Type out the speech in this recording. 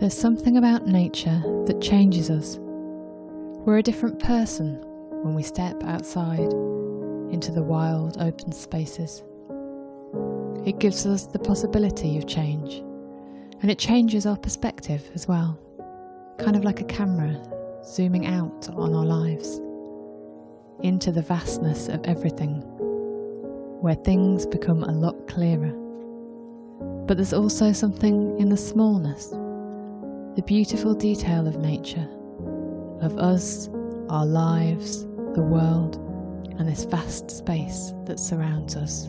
There's something about nature that changes us. We're a different person when we step outside into the wild, open spaces. It gives us the possibility of change, and it changes our perspective as well, kind of like a camera zooming out on our lives, into the vastness of everything, where things become a lot clearer. But there's also something in the smallness, the beautiful detail of nature, of us, our lives, the world, and this vast space that surrounds us.